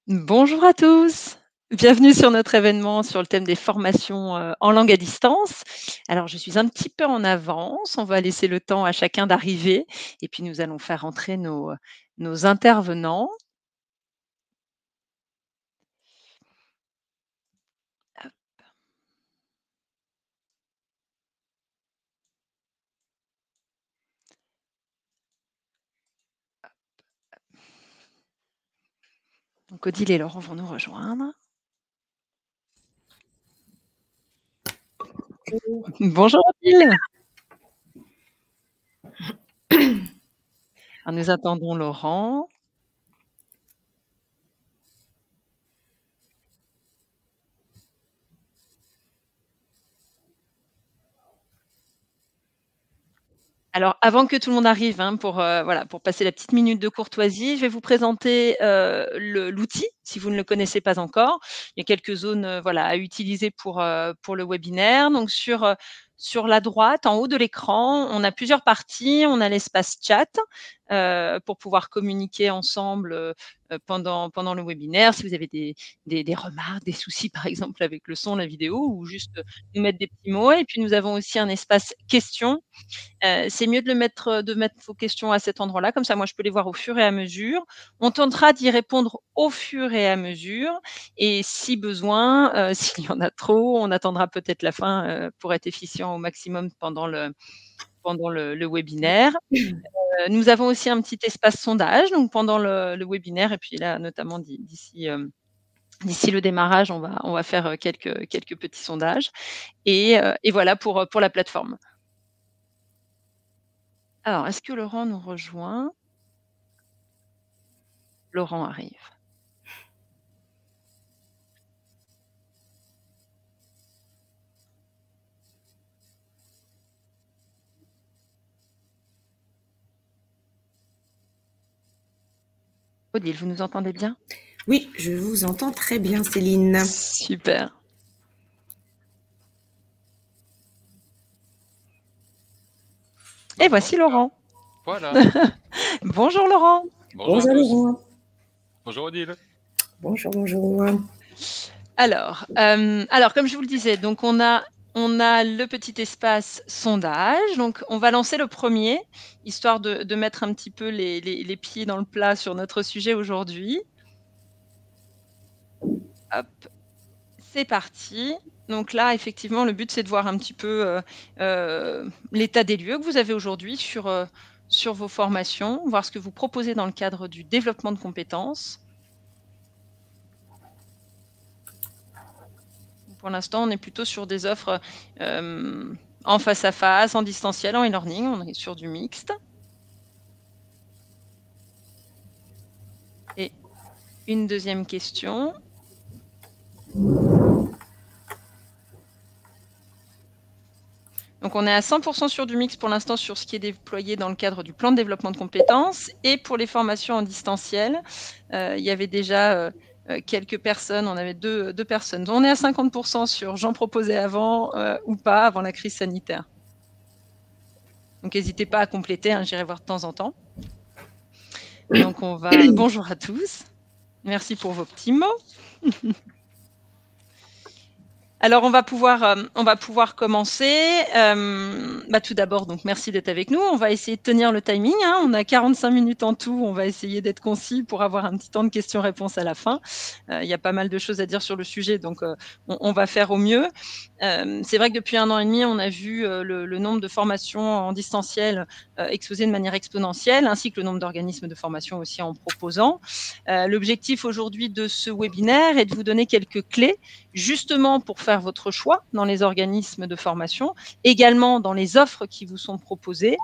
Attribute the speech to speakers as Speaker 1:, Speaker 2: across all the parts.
Speaker 1: Bonjour à tous, bienvenue sur notre événement sur le thème des formations en langue à distance. Alors je suis un petit peu en avance, on va laisser le temps à chacun d'arriver et puis nous allons faire entrer nos intervenants. Donc Odile et Laurent vont nous rejoindre. Bonjour Odile. Alors, nous attendons Laurent. Alors, avant que tout le monde arrive, hein, voilà, pour passer la petite minute de courtoisie, je vais vous présenter, l'outil, si vous ne le connaissez pas encore. Il y a quelques zones, voilà, à utiliser pour le webinaire. Donc sur la droite, en haut de l'écran, on a plusieurs parties. On a l'espace chat, pour pouvoir communiquer ensemble, pendant le webinaire. Si vous avez des remarques, des soucis, par exemple, avec le son, la vidéo ou juste, nous mettre des petits mots. Et puis nous avons aussi un espace questions. C'est mieux de mettre vos questions à cet endroit-là, comme ça moi je peux les voir au fur et à mesure. On tentera d'y répondre au fur et à mesure et si besoin, s'il y en a trop, on attendra peut-être la fin, pour être efficient au maximum pendant le webinaire. Nous avons aussi un petit espace sondage, donc pendant le webinaire et puis là notamment d'ici le démarrage, on va faire, quelques petits sondages et voilà pour la plateforme. Alors, est-ce que Laurent nous rejoint? Laurent arrive. Odile, vous nous entendez bien?
Speaker 2: Oui, je vous entends très bien, Céline.
Speaker 1: Super. Et voici Laurent.
Speaker 3: Voilà.
Speaker 1: Bonjour Laurent.
Speaker 3: Bonjour à
Speaker 2: Bonjour
Speaker 3: tous.
Speaker 2: Laurent.
Speaker 3: Bonjour Odile.
Speaker 2: Bonjour, bonjour.
Speaker 1: Alors, comme je vous le disais, donc on a le petit espace sondage. Donc on va lancer le premier, histoire de mettre un petit peu les pieds dans le plat sur notre sujet aujourd'hui. Hop, c'est parti. Donc là, effectivement, le but, c'est de voir un petit peu, l'état des lieux que vous avez aujourd'hui sur vos formations, voir ce que vous proposez dans le cadre du développement de compétences. Pour l'instant, on est plutôt sur des offres, en face à face, en distanciel, en e-learning, on est sur du mixte. Et une deuxième question. Donc on est à 100 % sur du mix pour l'instant sur ce qui est déployé dans le cadre du plan de développement de compétences et pour les formations en distanciel, il y avait déjà, quelques personnes, on avait deux personnes. On est à 50 % sur j'en proposais avant, ou pas, avant la crise sanitaire. Donc n'hésitez pas à compléter, hein, j'irai voir de temps en temps. Donc on va bonjour à tous. Merci pour vos petits mots. Alors on va pouvoir commencer. Tout d'abord, donc merci d'être avec nous. On va essayer de tenir le timing, hein. On a 45 minutes en tout. On va essayer d'être concis pour avoir un petit temps de questions-réponses à la fin. Il y a pas mal de choses à dire sur le sujet, donc on va faire au mieux. C'est vrai que depuis 1 an et demi, on a vu le nombre de formations en distanciel exploser de manière exponentielle, ainsi que le nombre d'organismes de formation aussi en proposant. L'objectif aujourd'hui de ce webinaire est de vous donner quelques clés, justement pour faire votre choix dans les organismes de formation, également dans les offres qui vous sont proposées.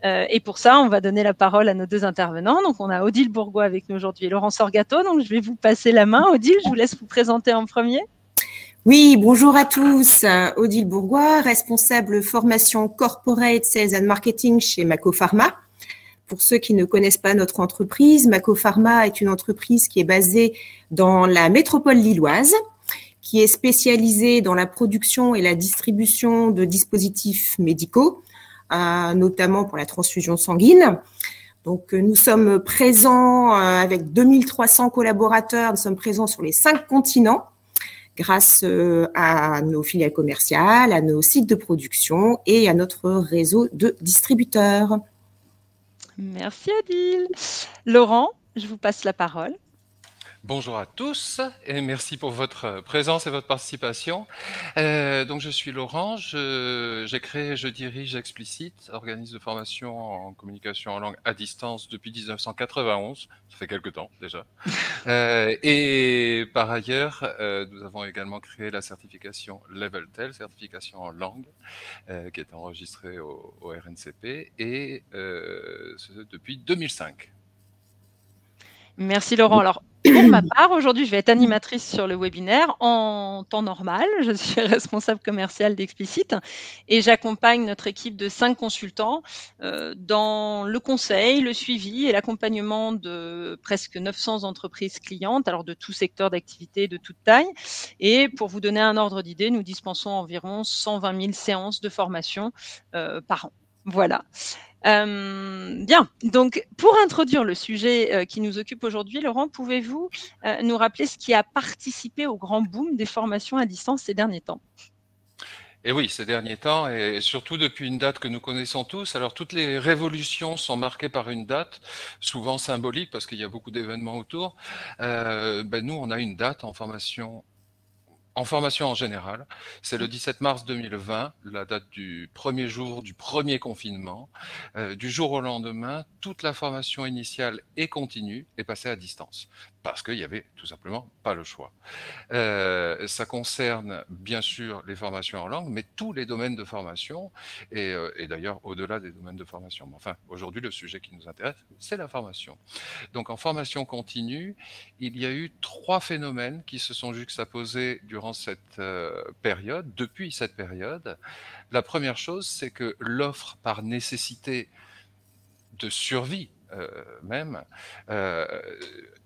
Speaker 1: Et pour ça, on va donner la parole à nos deux intervenants. Donc, on a Odile Bourgois avec nous aujourd'hui et Laurent Sorgato. Donc, je vais vous passer la main. Odile, je vous laisse vous présenter en premier.
Speaker 2: Oui, bonjour à tous. Odile Bourgois, responsable formation Corporate Sales and Marketing chez Mako Pharma. Pour ceux qui ne connaissent pas notre entreprise, Mako Pharma est une entreprise qui est basée dans la métropole lilloise, qui est spécialisée dans la production et la distribution de dispositifs médicaux, notamment pour la transfusion sanguine. Donc, nous sommes présents avec 2300 collaborateurs, nous sommes présents sur les 5 continents grâce à nos filiales commerciales, à nos sites de production et à notre réseau de distributeurs.
Speaker 1: Merci Odile. Laurent, je vous passe la parole.
Speaker 3: Bonjour à tous et merci pour votre présence et votre participation. Donc je suis Laurent, j'ai créé, je dirige Explicit, organisme de formation en communication en langue à distance depuis 1991, ça fait quelques temps déjà. Et par ailleurs, nous avons également créé la certification LevelTel, certification en langue, qui est enregistrée au RNCP et depuis 2005.
Speaker 1: Merci Laurent. Alors, pour ma part, aujourd'hui, je vais être animatrice sur le webinaire en temps normal. Je suis responsable commerciale d'Explicit et j'accompagne notre équipe de 5 consultants dans le conseil, le suivi et l'accompagnement de presque 900 entreprises clientes, alors de tout secteur d'activité, de toute taille. Et pour vous donner un ordre d'idée, nous dispensons environ 120 000 séances de formation par an. Voilà. Bien, donc pour introduire le sujet qui nous occupe aujourd'hui, Laurent, pouvez-vous nous rappeler ce qui a participé au grand boom des formations à distance ces derniers temps?
Speaker 3: Et oui, ces derniers temps, et surtout depuis une date que nous connaissons tous. Alors, toutes les révolutions sont marquées par une date, souvent symbolique, parce qu'il y a beaucoup d'événements autour. Nous, on a une date en formation en général. C'est le 17 mars 2020, la date du premier jour du premier confinement. Du jour au lendemain, toute la formation initiale et continue est passée à distance, parce qu'il y avait tout simplement pas le choix. Ça concerne bien sûr les formations en langue, mais tous les domaines de formation, et d'ailleurs au-delà des domaines de formation. Mais enfin, aujourd'hui, le sujet qui nous intéresse, c'est la formation. Donc en formation continue, il y a eu 3 phénomènes qui se sont juxtaposés durant cette période, depuis cette période. La première chose, c'est que l'offre par nécessité de survie même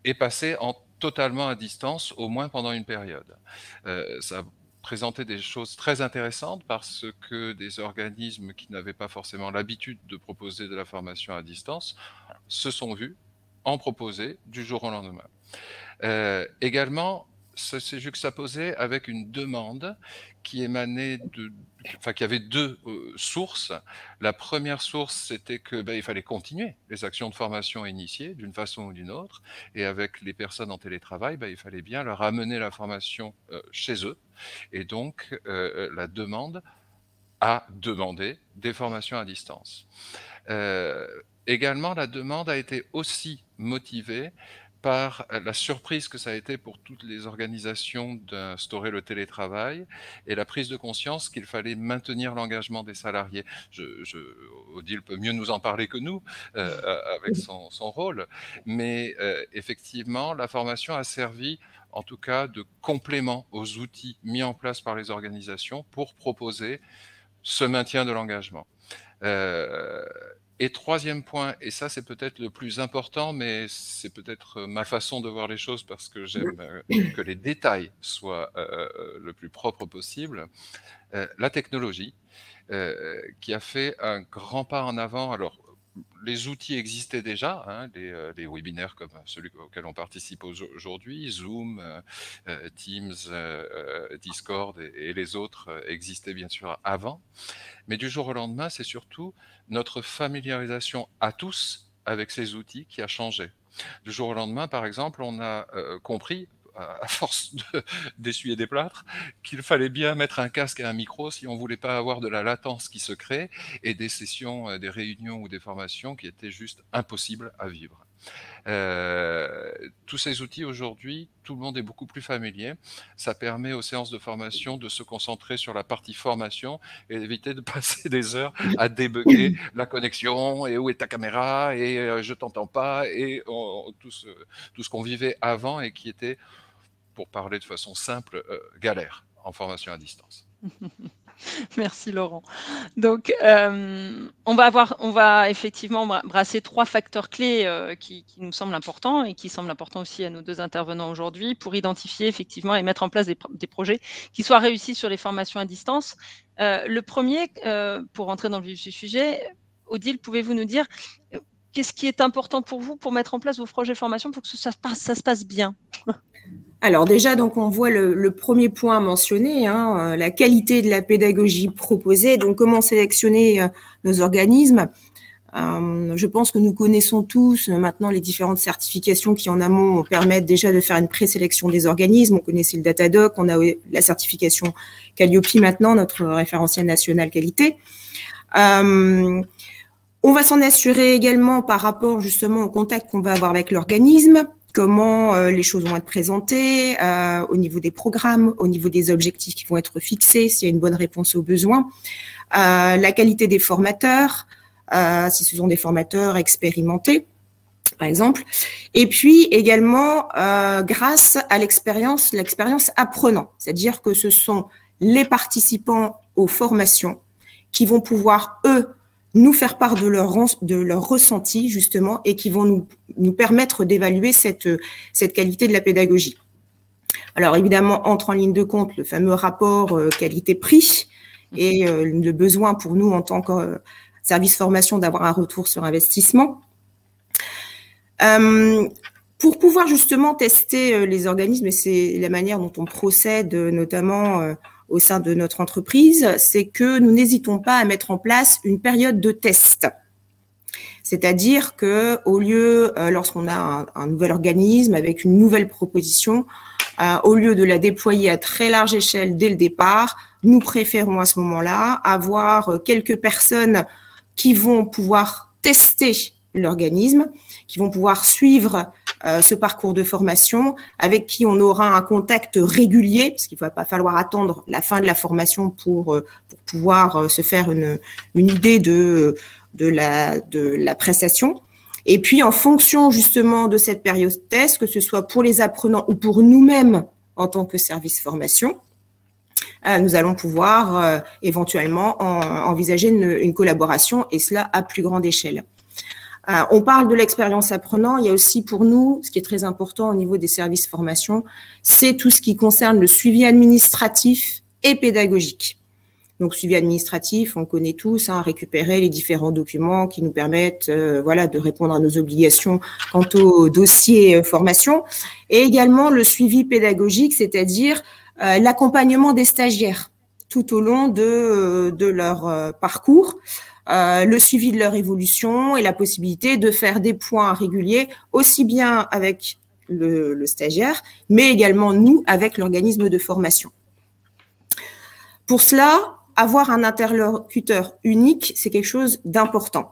Speaker 3: est passée en totalement à distance, au moins pendant une période. Ça a présenté des choses très intéressantes parce que des organismes qui n'avaient pas forcément l'habitude de proposer de la formation à distance se sont vus en proposer du jour au lendemain. Également, ça s'est juxtaposé avec une demande qui émanait qui avait 2 sources. La première source, c'était que il fallait continuer les actions de formation initiées d'une façon ou d'une autre, et avec les personnes en télétravail, il fallait bien leur amener la formation chez eux, et donc la demande a demandé des formations à distance. Également, la demande a été aussi motivée par la surprise que ça a été pour toutes les organisations d'instaurer le télétravail et la prise de conscience qu'il fallait maintenir l'engagement des salariés. Odile peut mieux nous en parler que nous avec son rôle, mais effectivement, la formation a servi en tout cas de complément aux outils mis en place par les organisations pour proposer ce maintien de l'engagement. Et troisième point, et ça c'est peut-être le plus important, mais c'est peut-être ma façon de voir les choses parce que j'aime que les détails soient le plus propres possible, la technologie qui a fait un grand pas en avant. Alors, les outils existaient déjà, hein, les webinaires comme celui auquel on participe aujourd'hui, Zoom, Teams, Discord et les autres existaient bien sûr avant. Mais du jour au lendemain, c'est surtout notre familiarisation à tous avec ces outils qui a changé. Du jour au lendemain, par exemple, on a compris, à force d'essuyer des plâtres, qu'il fallait bien mettre un casque et un micro si on ne voulait pas avoir de la latence qui se crée et des sessions, des réunions ou des formations qui étaient juste impossibles à vivre. Tous ces outils aujourd'hui, tout le monde est beaucoup plus familier. Ça permet aux séances de formation de se concentrer sur la partie formation et d'éviter de passer des heures à débugger la connexion et où est ta caméra et je t'entends pas et tout ce qu'on vivait avant et qui était, pour parler de façon simple, galère en formation à distance.
Speaker 1: Merci Laurent. Donc, on va effectivement brasser 3 facteurs clés qui nous semblent importants et qui semblent importants aussi à nos 2 intervenants aujourd'hui pour identifier effectivement et mettre en place des projets qui soient réussis sur les formations à distance. Le premier, pour entrer dans le vif du sujet, Odile, pouvez-vous nous dire qu'est-ce qui est important pour vous pour mettre en place vos projets de formation pour que ça se passe bien?
Speaker 2: Alors déjà, donc on voit le premier point mentionné, hein, la qualité de la pédagogie proposée. Donc comment sélectionner nos organismes? Je pense que nous connaissons tous maintenant les différentes certifications qui en amont permettent déjà de faire une présélection des organismes. On connaissait le Datadoc, on a la certification Calliope maintenant, notre référentiel national qualité. On va s'en assurer également par rapport justement au contact qu'on va avoir avec l'organisme, comment les choses vont être présentées, au niveau des programmes, au niveau des objectifs qui vont être fixés, s'il y a une bonne réponse aux besoins, la qualité des formateurs, si ce sont des formateurs expérimentés, par exemple, et puis également grâce à l'expérience apprenant, c'est-à-dire que ce sont les participants aux formations qui vont pouvoir, eux, nous faire part de leur ressenti, justement, et qui vont nous permettre d'évaluer cette qualité de la pédagogie. Alors, évidemment, entre en ligne de compte le fameux rapport qualité-prix et le besoin pour nous, en tant que service formation, d'avoir un retour sur investissement. Pour pouvoir justement tester les organismes, et c'est la manière dont on procède, notamment au sein de notre entreprise, c'est que nous n'hésitons pas à mettre en place une période de test. C'est-à-dire que au lieu, lorsqu'on a un nouvel organisme avec une nouvelle proposition, au lieu de la déployer à très large échelle dès le départ, nous préférons à ce moment-là avoir quelques personnes qui vont pouvoir tester l'organisme, qui vont pouvoir suivre ce parcours de formation, avec qui on aura un contact régulier, parce qu'il ne va pas falloir attendre la fin de la formation pour pouvoir se faire une idée de la prestation. Et puis, en fonction justement de cette période test, que ce soit pour les apprenants ou pour nous-mêmes en tant que service formation, nous allons pouvoir éventuellement envisager une collaboration, et cela à plus grande échelle. On parle de l'expérience apprenant. Il y a aussi pour nous, ce qui est très important au niveau des services formation, c'est tout ce qui concerne le suivi administratif et pédagogique. Donc, suivi administratif, on connaît tous, récupérer les différents documents qui nous permettent de répondre à nos obligations quant au dossier formation. Et également le suivi pédagogique, c'est-à-dire l'accompagnement des stagiaires tout au long de leur parcours. Le suivi de leur évolution et la possibilité de faire des points réguliers, aussi bien avec le stagiaire, mais également nous, avec l'organisme de formation. Pour cela, avoir un interlocuteur unique, c'est quelque chose d'important.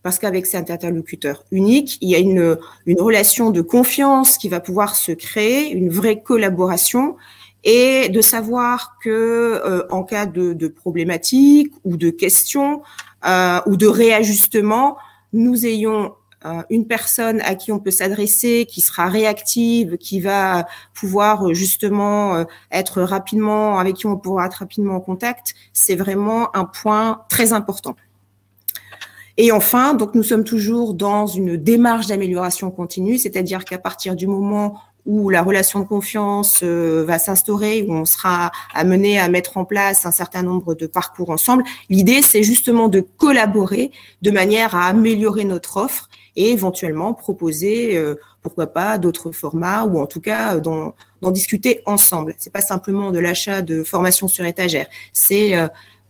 Speaker 2: Parce qu'avec cet interlocuteur unique, il y a une relation de confiance qui va pouvoir se créer, une vraie collaboration, et de savoir que en cas de problématique ou de questions ou de réajustement, nous ayons une personne à qui on peut s'adresser, qui sera réactive, qui va pouvoir justement être rapidement, avec qui on pourra être rapidement en contact. C'est vraiment un point très important. Et enfin, donc nous sommes toujours dans une démarche d'amélioration continue, c'est-à-dire qu'à partir du moment où la relation de confiance va s'instaurer, où on sera amené à mettre en place un certain nombre de parcours ensemble, l'idée, c'est justement de collaborer de manière à améliorer notre offre et éventuellement proposer, pourquoi pas, d'autres formats, ou en tout cas d'en discuter ensemble. C'est pas simplement de l'achat de formation sur étagère, c'est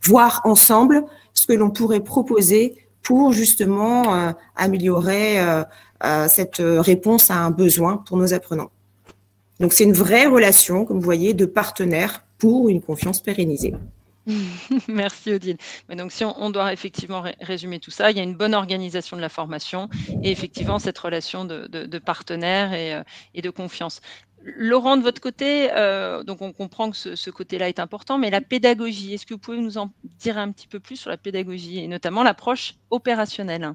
Speaker 2: voir ensemble ce que l'on pourrait proposer pour justement améliorer cette réponse à un besoin pour nos apprenants. Donc, c'est une vraie relation, comme vous voyez, de partenaires pour une confiance pérennisée.
Speaker 1: Merci Odile. Mais donc, si on doit effectivement résumer tout ça, il y a une bonne organisation de la formation et effectivement cette relation de partenaire et de confiance. Laurent, de votre côté, donc on comprend que ce côté-là est important, mais la pédagogie, est-ce que vous pouvez nous en dire un petit peu plus sur la pédagogie et notamment l'approche opérationnelle?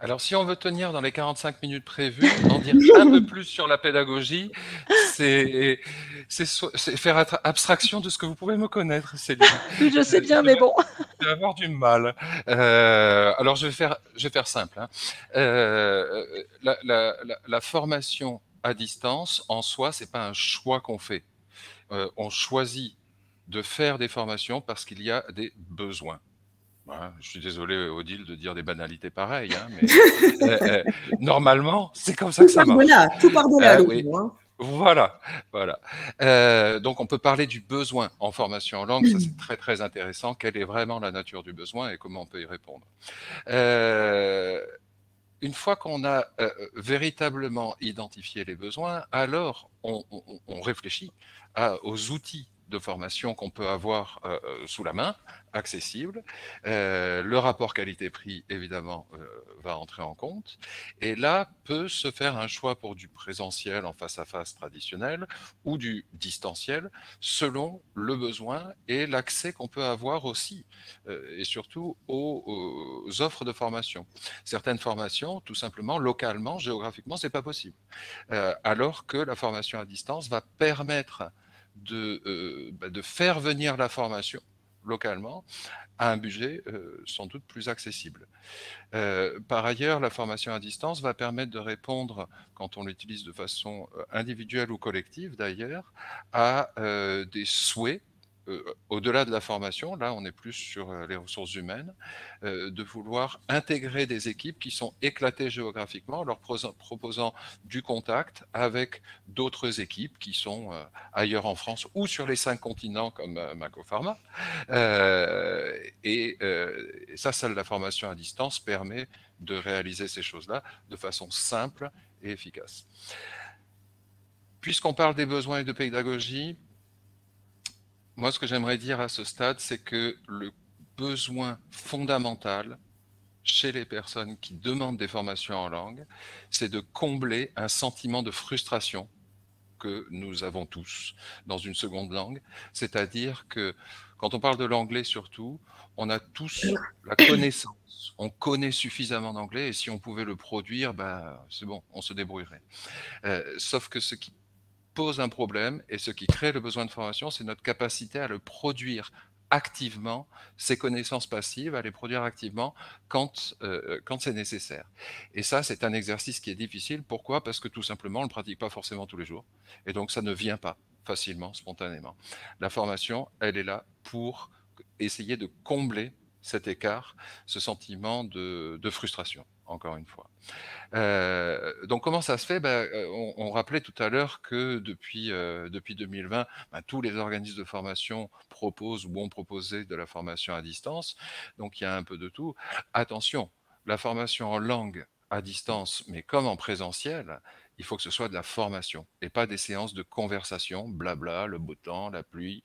Speaker 3: Alors, si on veut tenir dans les 45 minutes prévues, en dire un peu plus sur la pédagogie, c'est faire abstraction de ce que vous pouvez me connaître, Céline.
Speaker 1: Oui, je sais bien, mais bon.
Speaker 3: Je vais avoir du mal. Alors, je vais faire simple. La formation à distance, en soi, c'est pas un choix qu'on fait. On choisit de faire des formations parce qu'il y a des besoins. Je suis désolé, Odile, de dire des banalités pareilles, hein, mais normalement, c'est comme ça que ça marche.
Speaker 2: Tout par-delà,
Speaker 3: oui. Voilà, voilà. Donc, on peut parler du besoin en formation en langue. Ça, c'est très, très intéressant. Quelle est vraiment la nature du besoin et comment on peut y répondre? Une fois qu'on a véritablement identifié les besoins, alors on réfléchit aux outils de formation qu'on peut avoir sous la main, accessibles. Le rapport qualité-prix, évidemment, va entrer en compte. Et là, peut se faire un choix pour du présentiel en face-à-face traditionnel ou du distanciel, selon le besoin et l'accès qu'on peut avoir aussi, et surtout aux offres de formation. Certaines formations, tout simplement, localement, géographiquement, c'est pas possible. Alors que la formation à distance va permettre de faire venir la formation localement à un budget sans doute plus accessible. Par ailleurs, la formation à distance va permettre de répondre, quand on l'utilise de façon individuelle ou collective d'ailleurs, à des souhaits. Au-delà de la formation, là on est plus sur les ressources humaines, de vouloir intégrer des équipes qui sont éclatées géographiquement, leur proposant du contact avec d'autres équipes qui sont ailleurs en France ou sur les 5 continents comme Macopharma. Et ça, la formation à distance permet de réaliser ces choses-là de façon simple et efficace. Puisqu'on parle des besoins et de pédagogie, moi, ce que j'aimerais dire à ce stade, c'est que le besoin fondamental chez les personnes qui demandent des formations en langue, c'est de combler un sentiment de frustration que nous avons tous dans une seconde langue. C'est-à-dire que quand on parle de l'anglais surtout, on a tous la connaissance. On connaît suffisamment d'anglais et si on pouvait le produire, c'est bon, on se débrouillerait. Sauf que ce qui pose un problème et ce qui crée le besoin de formation, c'est notre capacité à le produire activement, ces connaissances passives, à les produire activement quand c'est nécessaire. Et ça, c'est un exercice qui est difficile. Pourquoi? Parce que tout simplement, on ne le pratique pas forcément tous les jours. Et donc, ça ne vient pas facilement, spontanément. La formation, elle est là pour essayer de combler cet écart, ce sentiment de frustration, encore une fois. Donc comment ça se fait? On rappelait tout à l'heure que depuis 2020, tous les organismes de formation proposent ou ont proposé de la formation à distance. Donc il y a un peu de tout. Attention, la formation en langue à distance, mais comme en présentiel, il faut que ce soit de la formation et pas des séances de conversation, blabla, le beau temps, la pluie.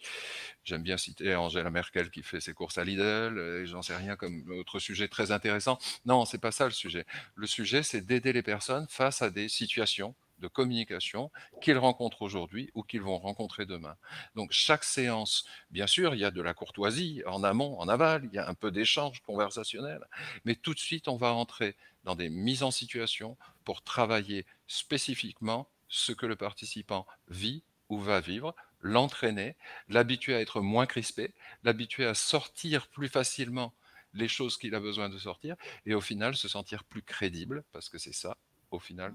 Speaker 3: J'aime bien citer Angela Merkel qui fait ses courses à Lidl, et j'en sais rien comme autre sujet très intéressant. Non, c'est pas ça le sujet. Le sujet, c'est d'aider les personnes face à des situations de communication qu'ils rencontrent aujourd'hui ou qu'ils vont rencontrer demain. Donc chaque séance, bien sûr, il y a de la courtoisie en amont, en aval, il y a un peu d'échange conversationnel, mais tout de suite, on va entrer dans des mises en situation pour travailler spécifiquement ce que le participant vit ou va vivre, l'entraîner, l'habituer à être moins crispé, l'habituer à sortir plus facilement les choses qu'il a besoin de sortir et au final se sentir plus crédible, parce que c'est ça, au final,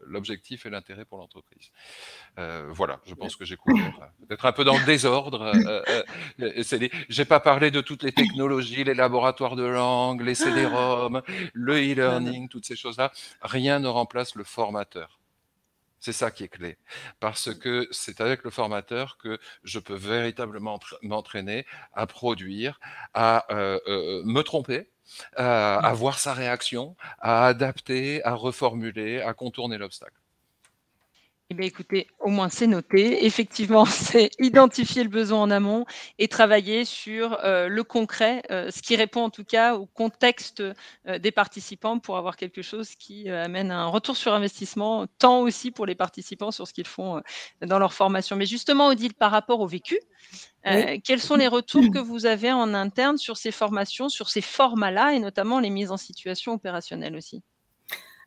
Speaker 3: l'objectif et l'intérêt pour l'entreprise. Voilà, je pense que j'ai couvert. Peut-être un peu dans le désordre. J'ai pas parlé de toutes les technologies, les laboratoires de langue, les CD-ROM, le e-learning, toutes ces choses-là. Rien ne remplace le formateur. C'est ça qui est clé, parce que c'est avec le formateur que je peux véritablement m'entraîner à produire, à me tromper, à voir sa réaction, à adapter, à reformuler, à contourner l'obstacle.
Speaker 1: Eh bien, écoutez, au moins c'est noté. Effectivement, c'est identifier le besoin en amont et travailler sur le concret, ce qui répond en tout cas au contexte des participants pour avoir quelque chose qui amène un retour sur investissement, tant aussi pour les participants sur ce qu'ils font dans leur formation. Mais justement, Odile, par rapport au vécu, quels sont les retours que vous avez en interne sur ces formations, sur ces formats-là et notamment les mises en situation opérationnelles aussi?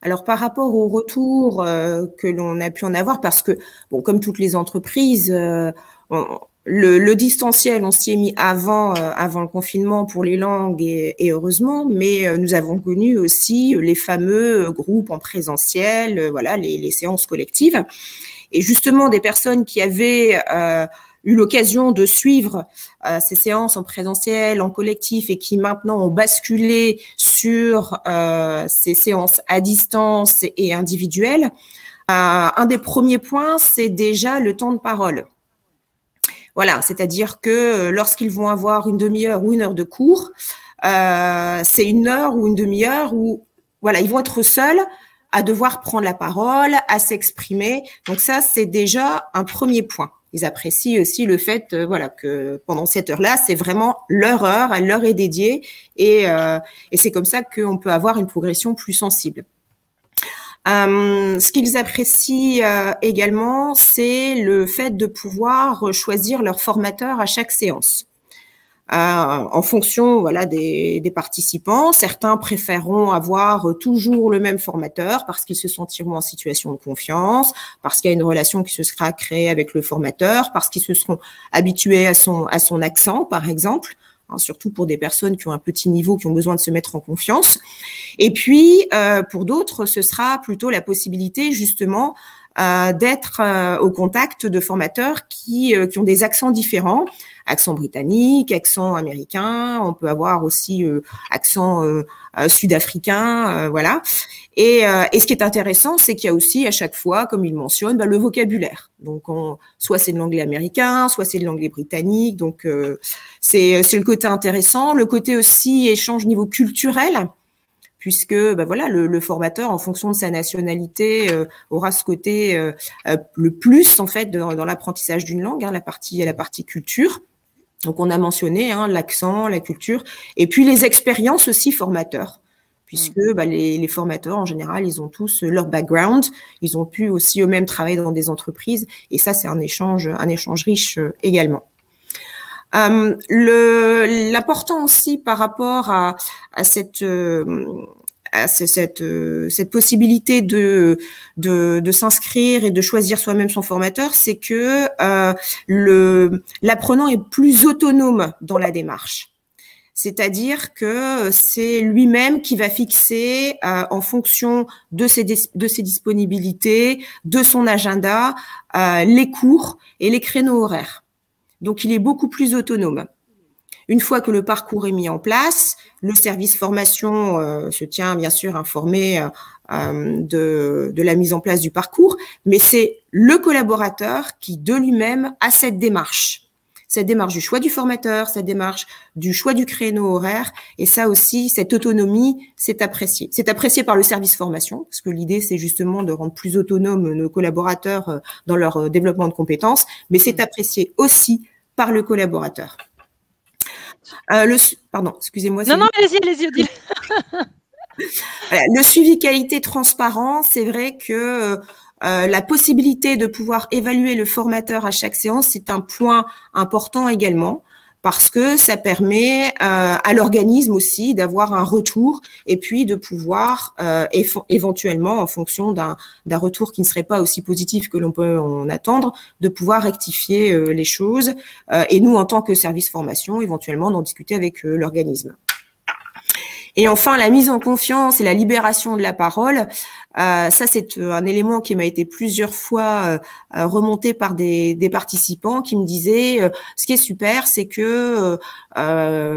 Speaker 2: Alors, par rapport au retour que l'on a pu en avoir, parce que, bon, comme toutes les entreprises, le distanciel, on s'y est mis avant le confinement pour les langues et heureusement, mais nous avons connu aussi les fameux groupes en présentiel, voilà, les séances collectives. Et justement, des personnes qui avaient eu l'occasion de suivre ces séances en présentiel, en collectif et qui maintenant ont basculé sur ces séances à distance et individuelles, un des premiers points, c'est déjà le temps de parole. Voilà, c'est-à-dire que lorsqu'ils vont avoir une demi-heure ou une heure de cours, c'est une heure ou une demi-heure où voilà, ils vont être seuls à devoir prendre la parole, à s'exprimer. Donc ça, c'est déjà un premier point. Ils apprécient aussi le fait voilà, que pendant cette heure-là, c'est vraiment leur heure, elle leur est dédiée et c'est comme ça qu'on peut avoir une progression plus sensible. Ce qu'ils apprécient également, c'est le fait de pouvoir choisir leur formateur à chaque séance. En fonction voilà, des participants, certains préféreront avoir toujours le même formateur parce qu'ils se sentiront en situation de confiance, parce qu'il y a une relation qui se sera créée avec le formateur, parce qu'ils se seront habitués à son accent, par exemple. Surtout pour des personnes qui ont un petit niveau, qui ont besoin de se mettre en confiance. Et puis, pour d'autres, ce sera plutôt la possibilité, justement, d'être au contact de formateurs qui ont des accents différents, accent britannique, accent américain, on peut avoir aussi accent sud-africain, voilà. Et ce qui est intéressant, c'est qu'il y a aussi à chaque fois, comme il mentionne, le vocabulaire. Donc, soit c'est de l'anglais américain, soit c'est de l'anglais britannique. Donc, c'est le côté intéressant. Le côté aussi échange niveau culturel, puisque voilà, le formateur, en fonction de sa nationalité, aura ce côté le plus en fait dans l'apprentissage d'une langue, la partie culture. Donc, on a mentionné l'accent, la culture, et puis les expériences aussi formateurs. Puisque les formateurs, en général, ils ont tous leur background, ils ont pu aussi eux-mêmes travailler dans des entreprises, et ça, c'est un échange riche également. L'important aussi par rapport à cette possibilité de s'inscrire et de choisir soi-même son formateur, c'est que l'apprenant est plus autonome dans la démarche. C'est-à-dire que c'est lui-même qui va fixer, en fonction de ses disponibilités, de son agenda, les cours et les créneaux horaires. Donc, il est beaucoup plus autonome. Une fois que le parcours est mis en place, le service formation se tient bien sûr informé de la mise en place du parcours, mais c'est le collaborateur qui de lui-même a cette démarche du choix du formateur, cette démarche du choix du créneau horaire, et ça aussi, cette autonomie, c'est apprécié. C'est apprécié par le service formation, parce que l'idée, c'est justement de rendre plus autonomes nos collaborateurs dans leur développement de compétences, mais c'est apprécié aussi par le collaborateur. Pardon, excusez-moi.
Speaker 1: Non, allez-y, Odile.
Speaker 2: Le suivi qualité transparent, c'est vrai que la possibilité de pouvoir évaluer le formateur à chaque séance, c'est un point important également, parce que ça permet à l'organisme aussi d'avoir un retour et puis de pouvoir éventuellement, en fonction d'un retour qui ne serait pas aussi positif que l'on peut en attendre, de pouvoir rectifier les choses et nous, en tant que service formation, éventuellement d'en discuter avec l'organisme. Et enfin, la mise en confiance et la libération de la parole, ça c'est un élément qui m'a été plusieurs fois remonté par des participants qui me disaient ce qui est super, c'est que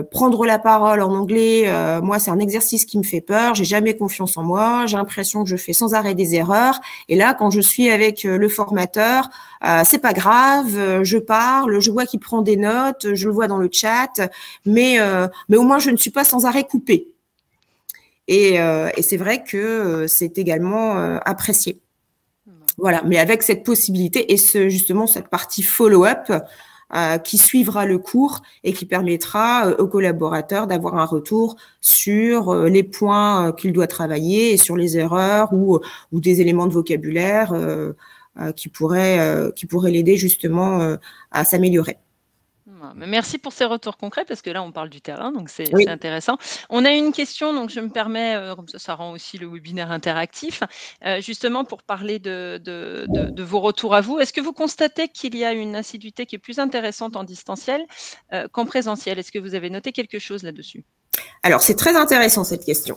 Speaker 2: prendre la parole en anglais, moi c'est un exercice qui me fait peur, j'ai jamais confiance en moi, j'ai l'impression que je fais sans arrêt des erreurs, et là quand je suis avec le formateur, c'est pas grave, je parle, je vois qu'il prend des notes, je le vois dans le chat, mais au moins je ne suis pas sans arrêt coupée. Et c'est vrai que c'est également apprécié. Voilà, mais avec cette possibilité et justement cette partie follow-up qui suivra le cours et qui permettra aux collaborateurs d'avoir un retour sur les points qu'il doit travailler et sur les erreurs ou des éléments de vocabulaire qui pourraient l'aider justement à s'améliorer.
Speaker 1: Merci pour ces retours concrets, parce que là, on parle du terrain, donc c'est
Speaker 2: Oui.
Speaker 1: intéressant. On a une question, donc je me permets, comme ça rend aussi le webinaire interactif, justement pour parler de vos retours à vous. Est-ce que vous constatez qu'il y a une assiduité qui est plus intéressante en distanciel qu'en présentiel? Est-ce que vous avez noté quelque chose là-dessus?
Speaker 2: Alors, c'est très intéressant cette question.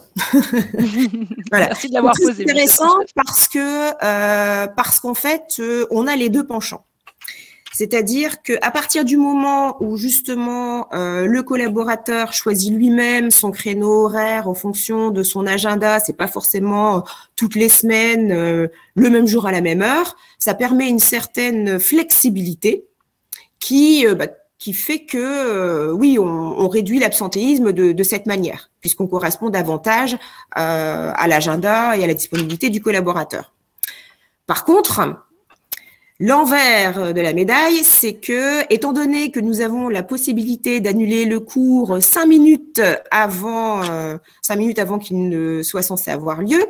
Speaker 2: Voilà.
Speaker 1: Merci de l'avoir posée.
Speaker 2: C'est intéressant parce qu'en fait, on a les deux penchants. C'est-à-dire qu'à partir du moment où justement le collaborateur choisit lui-même son créneau horaire en fonction de son agenda, c'est pas forcément toutes les semaines le même jour à la même heure, ça permet une certaine flexibilité qui fait que oui, on réduit l'absentéisme de cette manière, puisqu'on correspond davantage à l'agenda et à la disponibilité du collaborateur. Par contre, l'envers de la médaille, c'est que, étant donné que nous avons la possibilité d'annuler le cours 5 minutes avant qu'il ne soit censé avoir lieu,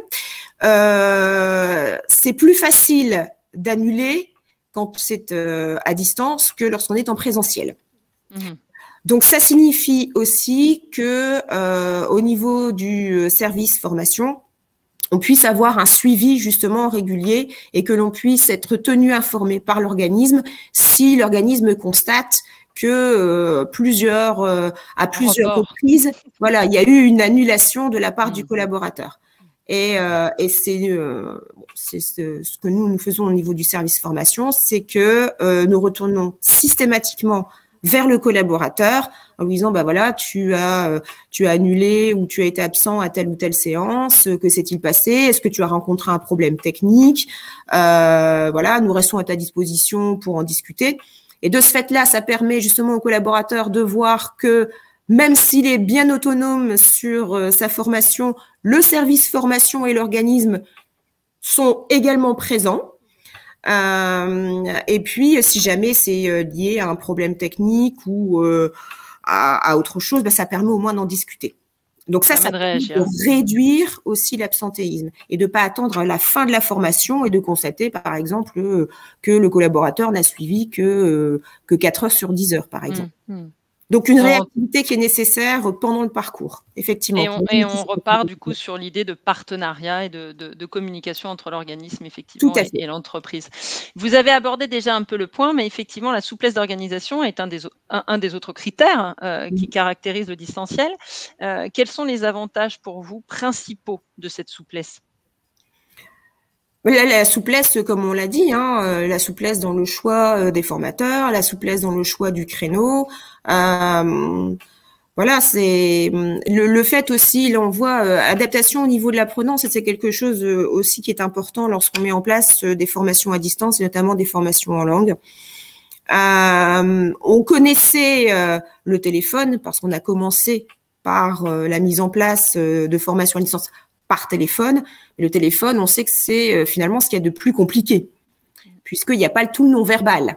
Speaker 2: c'est plus facile d'annuler quand c'est à distance que lorsqu'on est en présentiel. Mmh. Donc, ça signifie aussi que au niveau du service formation, on puisse avoir un suivi justement régulier et que l'on puisse être tenu informé par l'organisme si l'organisme constate que à plusieurs reprises, voilà, il y a eu une annulation de la part du collaborateur. Et c'est ce que nous faisons au niveau du service formation, c'est que nous retournons systématiquement vers le collaborateur en lui disant, bah voilà, tu as annulé ou tu as été absent à telle ou telle séance, que s'est-il passé? Est-ce que tu as rencontré un problème technique? Voilà, nous restons à ta disposition pour en discuter. Et de ce fait-là, ça permet justement au collaborateur de voir que même s'il est bien autonome sur sa formation, le service formation et l'organisme sont également présents. Et puis, si jamais c'est lié à un problème technique ou à autre chose, ben, ça permet au moins d'en discuter. Donc ça permet de réduire aussi l'absentéisme et de ne pas attendre la fin de la formation et de constater, par exemple, que le collaborateur n'a suivi que 4 heures sur 10 heures, par exemple. Donc, une réactivité qui est nécessaire pendant le parcours, effectivement.
Speaker 1: Et on repart du coup sur l'idée de partenariat et de communication entre l'organisme, effectivement, et l'entreprise. Vous avez abordé déjà un peu le point, mais effectivement, la souplesse d'organisation est un des autres critères qui caractérise le distanciel. Quels sont les avantages pour vous principaux de cette souplesse ?
Speaker 2: La souplesse, comme on l'a dit, hein, la souplesse dans le choix des formateurs, la souplesse dans le choix du créneau. Voilà, c'est le fait aussi, là on voit adaptation au niveau de l'apprenant, c'est quelque chose aussi qui est important lorsqu'on met en place des formations à distance et notamment des formations en langue. On connaissait le téléphone parce qu'on a commencé par la mise en place de formations à distance par téléphone. Mais le téléphone, on sait que c'est finalement ce qu'il y a de plus compliqué, puisqu'il n'y a pas tout le non-verbal.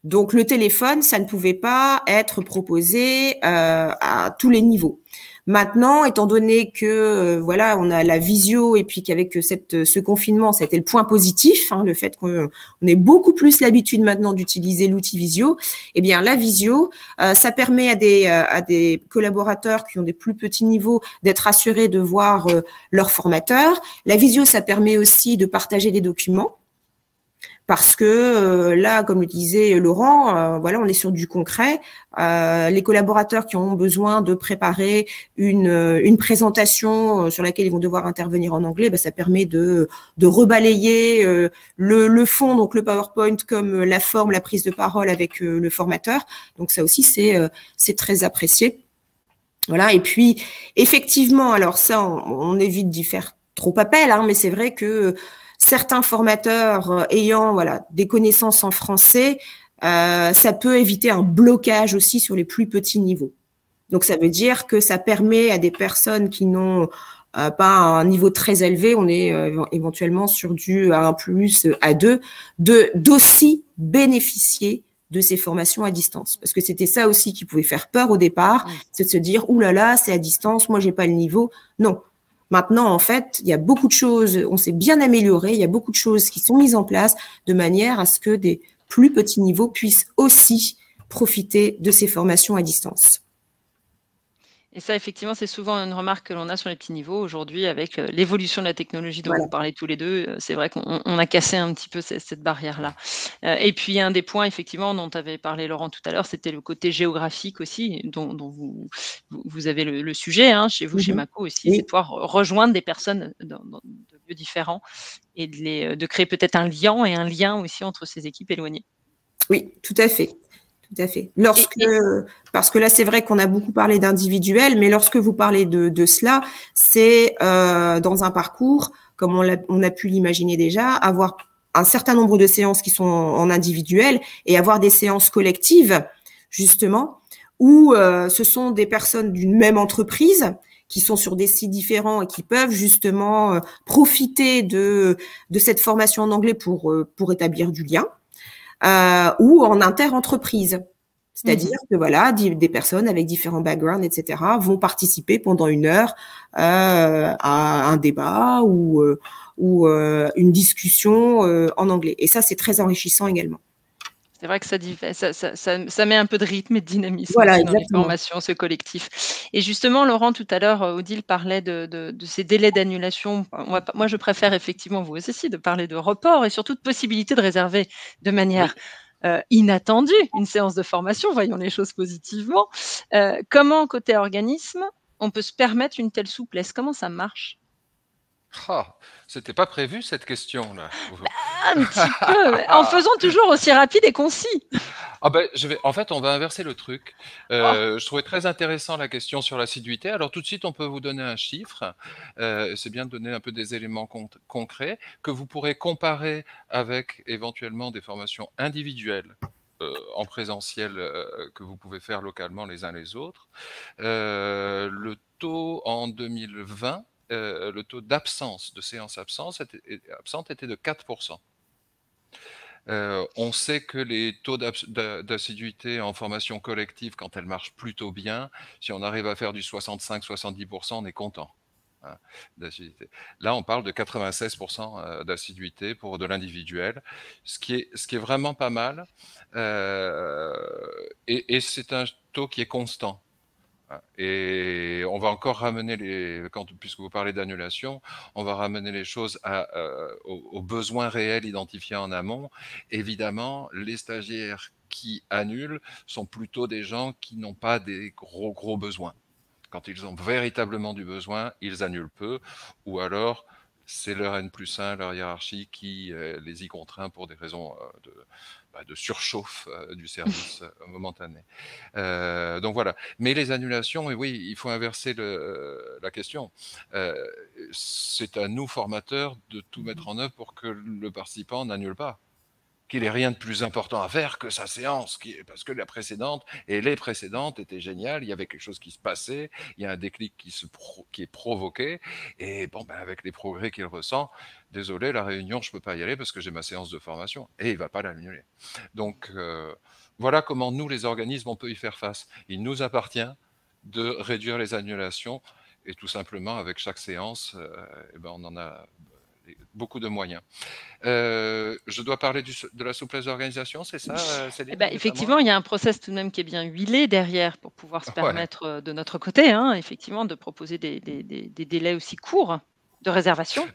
Speaker 2: Donc, le téléphone, ça ne pouvait pas être proposé à tous les niveaux. Maintenant, étant donné que voilà, on a la visio et puis qu'avec ce confinement, c'était le point positif, hein, le fait qu'on ait beaucoup plus l'habitude maintenant d'utiliser l'outil visio. Eh bien, la visio, ça permet à des collaborateurs qui ont des plus petits niveaux d'être assurés de voir leur formateur. La visio, ça permet aussi de partager des documents. Parce que là, comme le disait Laurent, voilà, on est sur du concret. Les collaborateurs qui ont besoin de préparer une présentation sur laquelle ils vont devoir intervenir en anglais, ben, ça permet de rebalayer le fond, donc le PowerPoint, comme la forme, la prise de parole avec le formateur. Donc ça aussi, c'est très apprécié. Voilà. Et puis, effectivement, alors ça, on évite d'y faire trop appel, hein, mais c'est vrai que certains formateurs ayant des connaissances en français, ça peut éviter un blocage aussi sur les plus petits niveaux. Donc, ça veut dire que ça permet à des personnes qui n'ont pas un niveau très élevé, on est éventuellement sur du A1+, A2, d'aussi bénéficier de ces formations à distance. Parce que c'était ça aussi qui pouvait faire peur au départ, c'est de se dire « Ouh là là, c'est à distance, moi j'ai pas le niveau ». Non. Maintenant, en fait, il y a beaucoup de choses, on s'est bien amélioré, il y a beaucoup de choses qui sont mises en place de manière à ce que des plus petits niveaux puissent aussi profiter de ces formations à distance.
Speaker 1: Et ça, effectivement, c'est souvent une remarque que l'on a sur les petits niveaux aujourd'hui avec l'évolution de la technologie dont vous parlez tous les deux. C'est vrai qu'on a cassé un petit peu cette barrière-là. Et puis, un des points, effectivement, dont avait parlé Laurent tout à l'heure, c'était le côté géographique aussi, dont vous avez le sujet, hein, chez vous, chez Mako aussi, c'est de pouvoir rejoindre des personnes de lieux différents et de créer peut-être un lien aussi entre ces équipes éloignées.
Speaker 2: Oui, tout à fait. Tout à fait. Parce que là, c'est vrai qu'on a beaucoup parlé d'individuel, mais lorsque vous parlez de cela, c'est dans un parcours, comme on a pu l'imaginer déjà, avoir un certain nombre de séances qui sont en individuel et avoir des séances collectives, justement, où ce sont des personnes d'une même entreprise qui sont sur des sites différents et qui peuvent justement profiter de cette formation en anglais pour établir du lien. Ou en inter-entreprise. C'est-à-dire que voilà, des personnes avec différents backgrounds, etc., vont participer pendant 1 heure à un débat ou une discussion en anglais. Et ça, c'est très enrichissant également.
Speaker 1: C'est vrai que ça met un peu de rythme et de dynamisme
Speaker 2: Voilà,
Speaker 1: aussi dans les
Speaker 2: exactement.
Speaker 1: formations, ce collectif. Et justement, Laurent, tout à l'heure, Odile parlait de ces délais d'annulation. Moi, je préfère effectivement, vous aussi, de parler de report et surtout de possibilité de réserver de manière inattendue une séance de formation, voyons les choses positivement. Comment, côté organisme, on peut se permettre une telle souplesse? Comment ça marche?
Speaker 3: Ah, c'était pas prévu cette question-là.
Speaker 1: Un petit peu, en faisant toujours aussi rapide et concis.
Speaker 3: Ah ben, en fait, on va inverser le truc.
Speaker 1: Oh,
Speaker 3: Je trouvais très intéressant la question sur l'assiduité. Alors tout de suite, on peut vous donner un chiffre. C'est bien de donner un peu des éléments concrets que vous pourrez comparer avec éventuellement des formations individuelles en présentiel que vous pouvez faire localement les uns les autres. Le taux en 2020, le taux d'absence, de séances absentes était de 4%. On sait que les taux d'assiduité en formation collective, quand elles marchent plutôt bien, si on arrive à faire du 65-70%, on est content hein, d'assiduité. Là, on parle de 96% d'assiduité pour de l'individuel, ce qui est vraiment pas mal. Et c'est un taux qui est constant. Et on va encore ramener puisque vous parlez d'annulation, on va ramener les choses aux besoins réels identifiés en amont. Évidemment, les stagiaires qui annulent sont plutôt des gens qui n'ont pas des gros besoins. Quand ils ont véritablement du besoin, ils annulent peu, ou alors c'est leur N+1, leur hiérarchie qui les y contraint pour des raisons de surchauffe du service momentané. Donc voilà. Mais les annulations, et oui, il faut inverser la question. C'est à nous, formateurs, de tout mettre en œuvre pour que le participant n'annule pas. Qu'il n'ait rien de plus important à faire que sa séance, parce que la précédente et les précédentes étaient géniales, il y avait quelque chose qui se passait, il y a un déclic qui est provoqué, et bon, ben, avec les progrès qu'il ressent, désolé, la réunion, je ne peux pas y aller parce que j'ai ma séance de formation, et il ne va pas l'annuler. Donc, voilà comment nous, les organismes, on peut y faire face. Il nous appartient de réduire les annulations, et tout simplement, avec chaque séance, eh ben, on en a beaucoup de moyens. Je dois parler de la souplesse d'organisation, c'est ça, Céline? C'est à moi?
Speaker 1: effectivement, il y a un process tout de même qui est bien huilé derrière pour pouvoir se
Speaker 3: Ouais.
Speaker 1: permettre, de notre côté, hein, effectivement, de proposer des délais aussi courts de réservation.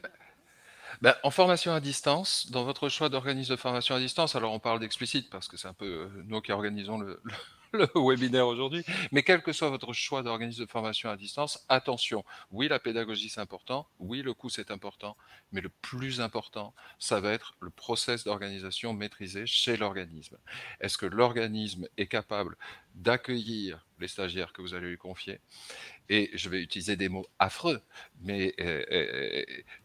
Speaker 3: Ben, en formation à distance, dans votre choix d'organisme de formation à distance, alors on parle d'explicite parce que c'est un peu nous qui organisons le webinaire aujourd'hui, mais quel que soit votre choix d'organisme de formation à distance, attention, oui, la pédagogie c'est important, oui, le coût c'est important, mais le plus important, ça va être le process d'organisation maîtrisé chez l'organisme. Est-ce que l'organisme est capable d'accueillir les stagiaires que vous allez lui confier? Et je vais utiliser des mots affreux, mais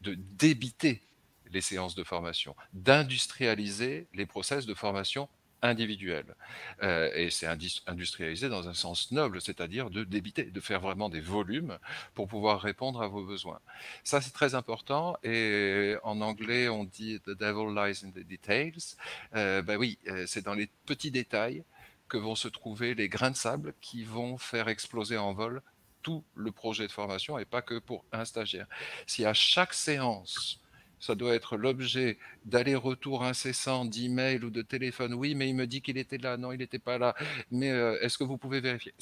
Speaker 3: de débiter les séances de formation, d'industrialiser les process de formation individuelle. Et c'est industrialiser dans un sens noble, c'est-à-dire de débiter, de faire vraiment des volumes pour pouvoir répondre à vos besoins. Ça, c'est très important. Et en anglais, on dit « the devil lies in the details ». Ben oui, c'est dans les petits détails que vont se trouver les grains de sable qui vont faire exploser en vol tout le projet de formation et pas que pour un stagiaire. Si à chaque séance, ça doit être l'objet d'aller-retour incessant, d'email ou de téléphone, oui, mais il me dit qu'il était là, non, il n'était pas là, mais est-ce que vous pouvez vérifier?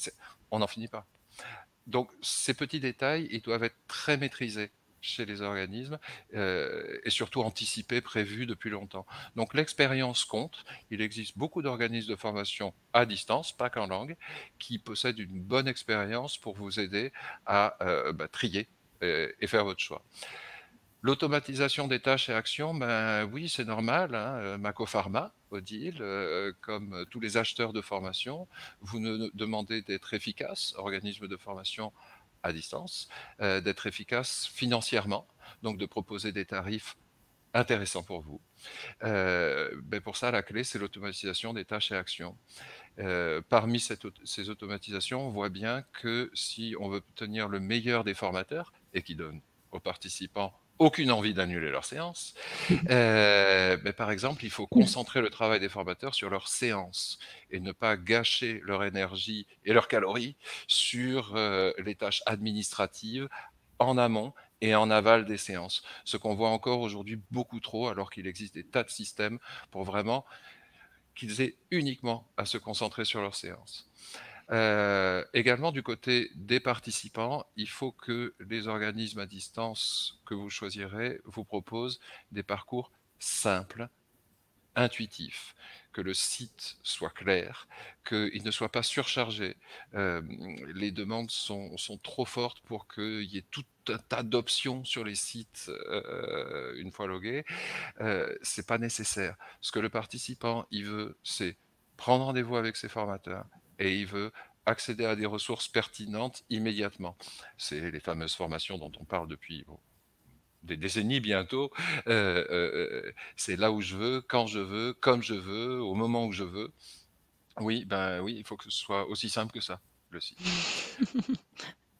Speaker 3: On n'en finit pas. Donc ces petits détails, ils doivent être très maîtrisés chez les organismes et surtout anticipés, prévus depuis longtemps. Donc l'expérience compte. Il existe beaucoup d'organismes de formation à distance, pas qu'en langue, qui possèdent une bonne expérience pour vous aider à trier et faire votre choix. L'automatisation des tâches et actions, ben oui, c'est normal, hein, Macopharma, Odile, comme tous les acheteurs de formation, vous nous demandez d'être efficace, organisme de formation à distance, d'être efficace financièrement, donc de proposer des tarifs intéressants pour vous. Ben pour ça, la clé, c'est l'automatisation des tâches et actions. Parmi ces automatisations, on voit bien que si on veut obtenir le meilleur des formateurs et qui donne aux participants aucune envie d'annuler leur séance, mais par exemple, il faut concentrer le travail des formateurs sur leur séance et ne pas gâcher leur énergie et leurs calories sur les tâches administratives en amont et en aval des séances. Ce qu'on voit encore aujourd'hui beaucoup trop, alors qu'il existe des tas de systèmes pour vraiment qu'ils aient uniquement à se concentrer sur leur séance. Également, du côté des participants, il faut que les organismes à distance que vous choisirez vous proposent des parcours simples, intuitifs, que le site soit clair, qu'il ne soit pas surchargé. Les demandes sont trop fortes pour qu'il y ait tout un tas d'options sur les sites une fois logué. C'est pas nécessaire. Ce que le participant, il veut, c'est prendre rendez-vous avec ses formateurs et il veut accéder à des ressources pertinentes immédiatement. C'est les fameuses formations dont on parle depuis des décennies bientôt. C'est là où je veux, quand je veux, comme je veux, au moment où je veux. Oui, ben oui, il faut que ce soit aussi simple que ça, le site.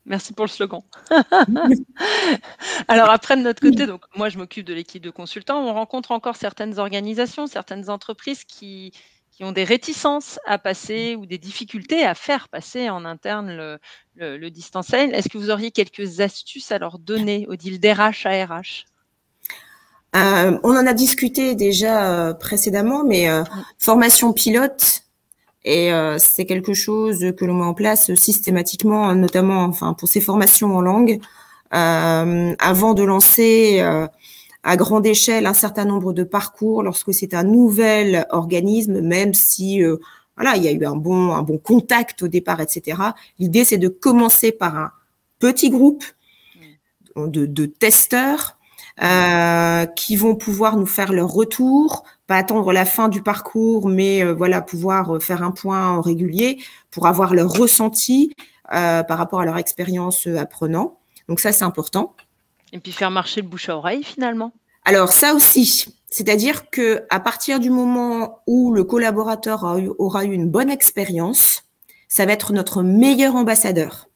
Speaker 1: Merci pour le slogan. Alors après, de notre côté, donc moi je m'occupe de l'équipe de consultants, on rencontre encore certaines organisations, certaines entreprises qui ont des réticences à passer ou des difficultés à faire passer en interne le distanciel. Est-ce que vous auriez quelques astuces à leur donner, Odile, d'RH à RH?
Speaker 2: On en a discuté déjà précédemment, mais formation pilote, et c'est quelque chose que l'on met en place systématiquement, notamment enfin pour ces formations en langue, avant de lancer à grande échelle un certain nombre de parcours lorsque c'est un nouvel organisme, même si voilà, il y a eu un bon contact au départ, etc. L'idée, c'est de commencer par un petit groupe de testeurs qui vont pouvoir nous faire leur retour, pas attendre la fin du parcours, mais voilà, pouvoir faire un point régulier pour avoir leur ressenti par rapport à leur expérience apprenant. Donc ça, c'est important.
Speaker 1: Et puis faire marcher le bouche à oreille, finalement.
Speaker 2: Alors ça aussi, c'est-à-dire que à partir du moment où le collaborateur aura eu une bonne expérience, ça va être notre meilleur ambassadeur.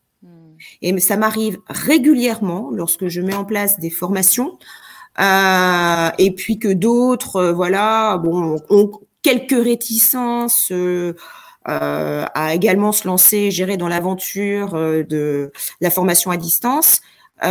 Speaker 2: Et ça m'arrive régulièrement lorsque je mets en place des formations, et puis que d'autres, voilà, bon, ont quelques réticences à également se lancer, gérer dans l'aventure de la formation à distance.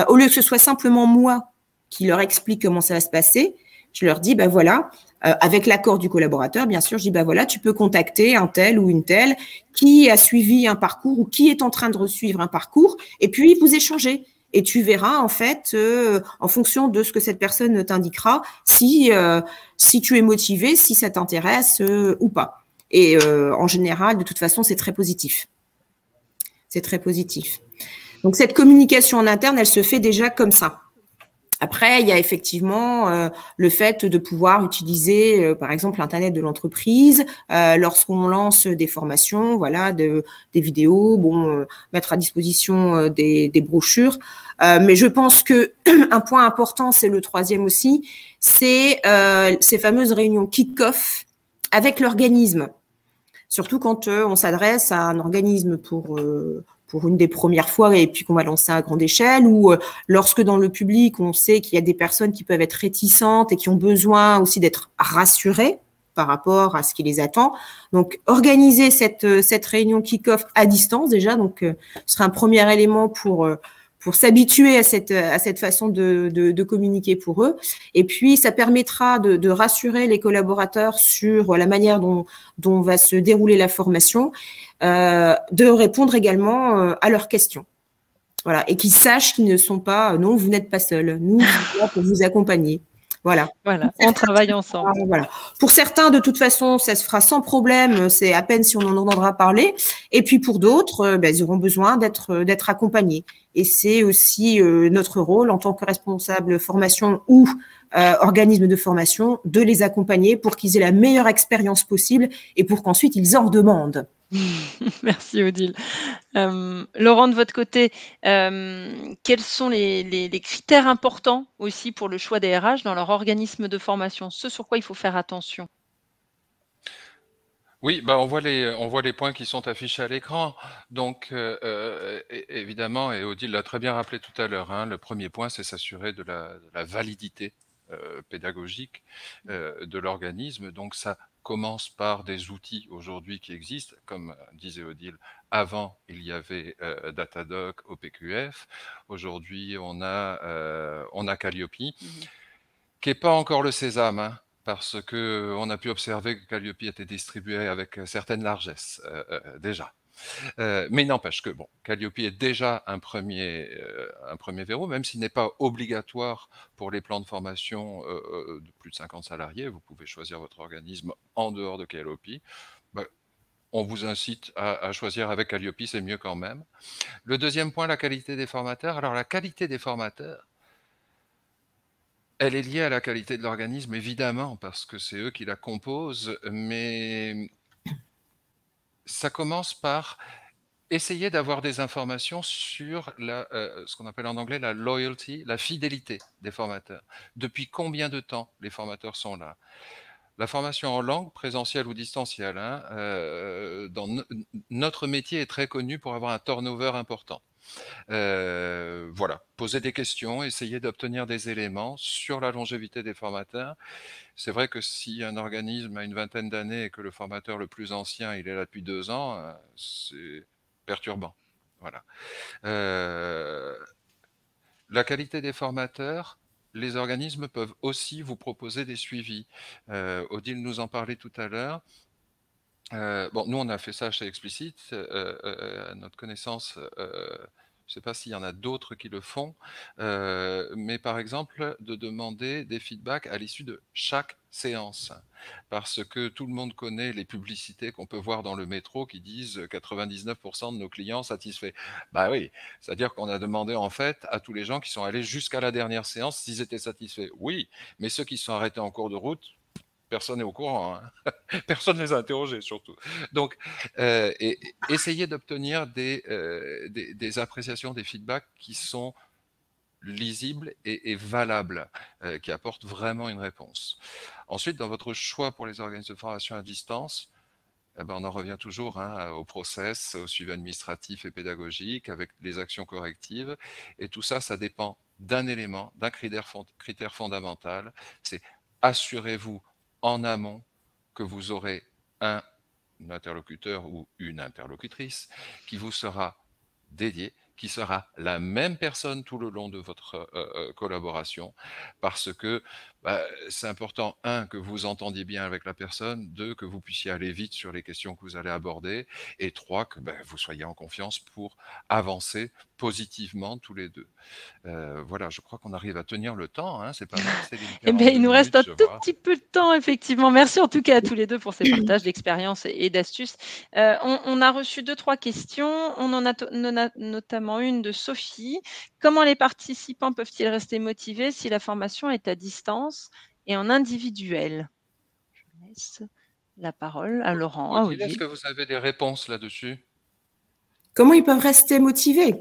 Speaker 2: Au lieu que ce soit simplement moi qui leur explique comment ça va se passer, je leur dis, ben voilà, avec l'accord du collaborateur, bien sûr, je dis, ben voilà, tu peux contacter un tel ou une telle qui a suivi un parcours ou qui est en train de suivre un parcours, et puis vous échangez. Et tu verras, en fait, en fonction de ce que cette personne t'indiquera, si tu es motivé, si ça t'intéresse ou pas. Et en général, de toute façon, c'est très positif. C'est très positif. Donc, cette communication en interne, elle se fait déjà comme ça. Après, il y a effectivement le fait de pouvoir utiliser, par exemple, l'Internet de l'entreprise lorsqu'on lance des formations, voilà, des vidéos, bon, mettre à disposition des brochures. Mais je pense que un point important, c'est le troisième aussi, c'est ces fameuses réunions kick-off avec l'organisme. Surtout quand on s'adresse à un organisme pour une des premières fois et puis qu'on va lancer à grande échelle, ou lorsque dans le public, on sait qu'il y a des personnes qui peuvent être réticentes et qui ont besoin aussi d'être rassurées par rapport à ce qui les attend. Donc, organiser cette réunion kick-off à distance déjà, donc ce sera un premier élément pour s'habituer à cette façon de communiquer pour eux. Et puis, ça permettra de rassurer les collaborateurs sur la manière dont va se dérouler la formation, de répondre également à leurs questions. Voilà, et qu'ils sachent qu'ils ne sont pas, non, vous n'êtes pas seuls. Nous, sommes là pour vous accompagner. Voilà.
Speaker 1: Voilà, on travaille ensemble.
Speaker 2: Voilà. Pour certains, de toute façon, ça se fera sans problème. C'est à peine si on en entendra parler. Et puis pour d'autres, ils auront besoin d'être accompagnés. Et c'est aussi notre rôle en tant que responsable formation ou organisme de formation de les accompagner pour qu'ils aient la meilleure expérience possible et pour qu'ensuite ils en redemandent.
Speaker 1: Merci Odile. Laurent, de votre côté, quels sont les critères importants aussi pour le choix des RH dans leur organisme de formation? Ce sur quoi il faut faire attention?
Speaker 3: Oui, bah on voit les points qui sont affichés à l'écran. Donc, évidemment, et Odile l'a très bien rappelé tout à l'heure, hein, le premier point, c'est s'assurer de la validité pédagogique de l'organisme. Donc, ça commence par des outils aujourd'hui qui existent. Comme disait Odile, avant, il y avait Datadoc, OPQF. Aujourd'hui, on a Calliope, qui n'est pas encore le Sésame, hein, parce qu'on a pu observer que Calliope était distribué avec certaines largesses déjà. Mais il n'empêche que bon, Calliope est déjà un premier verrou, même s'il n'est pas obligatoire pour les plans de formation de plus de 50 salariés. Vous pouvez choisir votre organisme en dehors de Calliope. On vous incite à choisir avec Calliope, c'est mieux quand même. Le deuxième point, la qualité des formateurs. Alors la qualité des formateurs, elle est liée à la qualité de l'organisme, évidemment, parce que c'est eux qui la composent, mais ça commence par essayer d'avoir des informations sur ce qu'on appelle en anglais la loyalty, la fidélité des formateurs. Depuis combien de temps les formateurs sont là? La formation en langue, présentielle ou distancielle, hein, notre métier est très connu pour avoir un turnover important. Voilà, poser des questions, essayer d'obtenir des éléments sur la longévité des formateurs. C'est vrai que si un organisme a une vingtaine d'années et que le formateur le plus ancien, il est là depuis 2 ans, c'est perturbant. Voilà. La qualité des formateurs, les organismes peuvent aussi vous proposer des suivis. Odile nous en parlait tout à l'heure. Bon, nous, on a fait ça chez Explicit. À notre connaissance, je ne sais pas s'il y en a d'autres qui le font, mais par exemple, de demander des feedbacks à l'issue de chaque séance. Parce que tout le monde connaît les publicités qu'on peut voir dans le métro qui disent 99% de nos clients satisfaits. Bah oui, c'est-à-dire qu'on a demandé en fait à tous les gens qui sont allés jusqu'à la dernière séance s'ils étaient satisfaits. Oui, mais ceux qui se sont arrêtés en cours de route, personne n'est au courant, hein. Personne ne les a interrogés surtout. Donc, essayez d'obtenir des appréciations, des feedbacks qui sont lisibles et valables, qui apportent vraiment une réponse. Ensuite, dans votre choix pour les organismes de formation à distance, on en revient toujours au process, au suivi administratif et pédagogique, avec les actions correctives. Et tout ça, ça dépend d'un élément, d'un critère fondamental, c'est assurez-vous en amont que vous aurez un interlocuteur ou une interlocutrice qui vous sera dédié, qui sera la même personne tout le long de votre collaboration, parce que c'est important, un, que vous entendiez bien avec la personne, deux, que vous puissiez aller vite sur les questions que vous allez aborder, et trois, que vous soyez en confiance pour avancer positivement tous les deux. Voilà, je crois qu'on arrive à tenir le temps, hein, c'est pas mal, Céline.
Speaker 1: Eh bien, il nous reste un tout petit peu de temps, effectivement. Merci en tout cas à tous les deux pour ces partages d'expériences et d'astuces. On a reçu 2-3 questions. On en a notamment une de Sophie. Comment les participants peuvent-ils rester motivés si la formation est à distance et en individuel? Je laisse la parole à Laurent.
Speaker 3: Odile, est-ce que vous avez des réponses là-dessus?
Speaker 2: Comment ils peuvent rester motivés?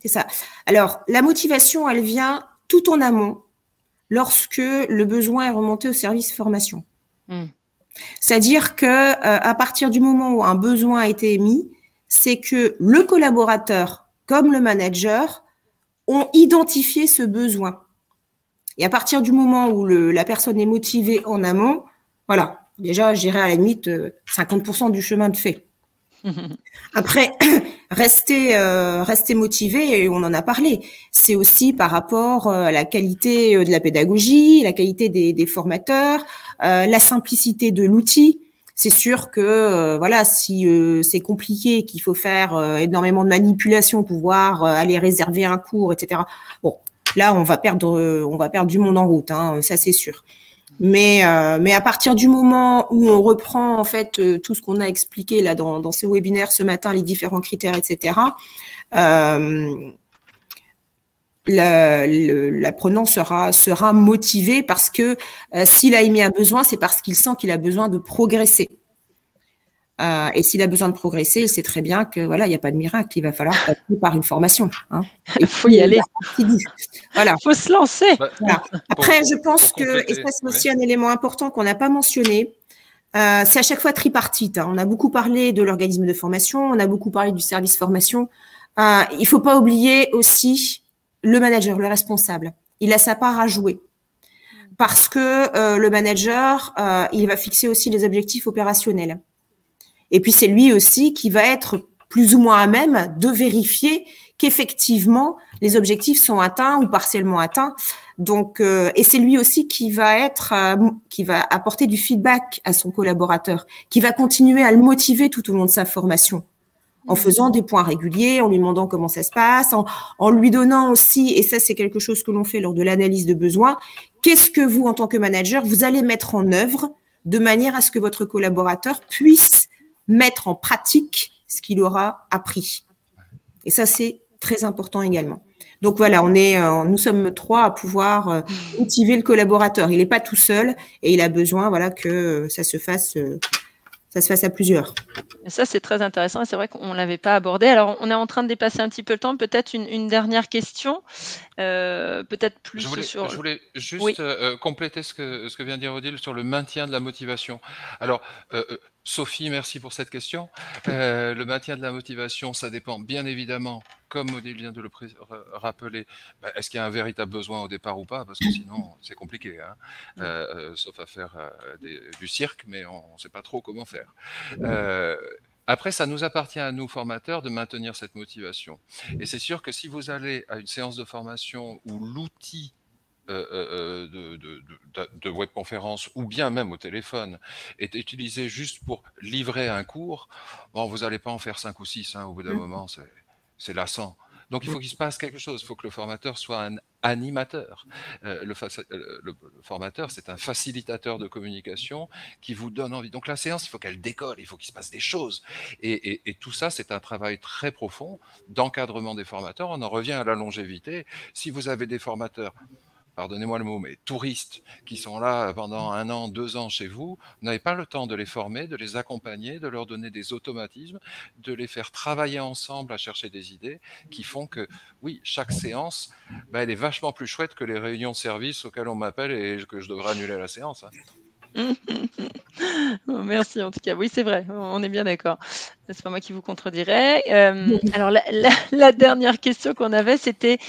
Speaker 2: C'est ça. Alors, la motivation, elle vient tout en amont, lorsque le besoin est remonté au service formation. C'est-à-dire que à partir du moment où un besoin a été émis, c'est que le collaborateur comme le manager ont identifié ce besoin. Et à partir du moment où la personne est motivée en amont, voilà, déjà, je dirais à la limite 50% du chemin de fait. Après, rester motivé, et on en a parlé, c'est aussi par rapport à la qualité de la pédagogie, la qualité des formateurs, la simplicité de l'outil. C'est sûr que voilà, si c'est compliqué et qu'il faut faire énormément de manipulations pour pouvoir aller réserver un cours, etc. Bon, Là, on va perdre du monde en route, hein, ça c'est sûr. Mais à partir du moment où on reprend en fait tout ce qu'on a expliqué là dans ce webinaire ce matin, les différents critères, etc. L'apprenant sera motivé parce que s'il a émis un besoin, c'est parce qu'il sent qu'il a besoin de progresser. Et s'il a besoin de progresser, il sait très bien que voilà, il n'y a pas de miracle, il va falloir passer par une formation. Hein.
Speaker 1: Il faut y aller.
Speaker 2: Voilà.
Speaker 1: Il faut se lancer.
Speaker 2: Voilà. Après, je pense que, et ça c'est aussi un élément important qu'on n'a pas mentionné, c'est à chaque fois tripartite. Hein. On a beaucoup parlé de l'organisme de formation, on a beaucoup parlé du service formation. Il ne faut pas oublier aussi le manager, le responsable. Il a sa part à jouer. Parce que le manager, il va fixer aussi les objectifs opérationnels. Et puis, c'est lui aussi qui va être plus ou moins à même de vérifier qu'effectivement, les objectifs sont atteints ou partiellement atteints. Donc, et c'est lui aussi qui va apporter du feedback à son collaborateur, qui va continuer à le motiver tout au long de sa formation, en faisant des points réguliers, en lui demandant comment ça se passe, en lui donnant aussi, et ça c'est quelque chose que l'on fait lors de l'analyse de besoins, qu'est-ce que vous, en tant que manager, vous allez mettre en œuvre de manière à ce que votre collaborateur puisse mettre en pratique ce qu'il aura appris. Et ça, c'est très important également. Donc voilà, nous sommes 3 à pouvoir motiver le collaborateur. Il n'est pas tout seul et il a besoin, voilà, que ça se fasse à plusieurs.
Speaker 1: Ça, c'est très intéressant et c'est vrai qu'on ne l'avait pas abordé. Alors, on est en train de dépasser un petit peu le temps. Peut-être une dernière question, peut-être plus sur…
Speaker 3: Je voulais juste
Speaker 1: Oui.
Speaker 3: compléter ce que vient de dire Odile sur le maintien de la motivation. Alors, Sophie, merci pour cette question. Le maintien de la motivation, ça dépend bien évidemment, comme Odile vient de le rappeler, est-ce qu'il y a un véritable besoin au départ ou pas? Parce que sinon, c'est compliqué, hein, sauf à faire du cirque, mais on ne sait pas trop comment faire. Après, ça nous appartient à nous, formateurs, de maintenir cette motivation. Et c'est sûr que si vous allez à une séance de formation où l'outil de webconférence ou bien même au téléphone est utilisé juste pour livrer un cours, bon, vous n'allez pas en faire 5 ou 6, hein, au bout d'un moment, c'est lassant. Donc, il faut qu'il se passe quelque chose. Il faut que le formateur soit un animateur. Le formateur, c'est un facilitateur de communication qui vous donne envie. Donc, la séance, il faut qu'elle décolle, il faut qu'il se passe des choses. Et tout ça, c'est un travail très profond d'encadrement des formateurs. On en revient à la longévité. Si vous avez des formateurs, pardonnez-moi le mot, mais touristes qui sont là pendant 1 an, 2 ans chez vous, vous n'avez pas le temps de les former, de les accompagner, de leur donner des automatismes, de les faire travailler ensemble à chercher des idées qui font que, oui, chaque séance, elle est vachement plus chouette que les réunions de service auxquelles on m'appelle et que je devrais annuler la séance. Hein.
Speaker 1: Merci en tout cas. Oui, c'est vrai, on est bien d'accord. C'est pas moi qui vous contredirai. Alors, la dernière question qu'on avait, c'était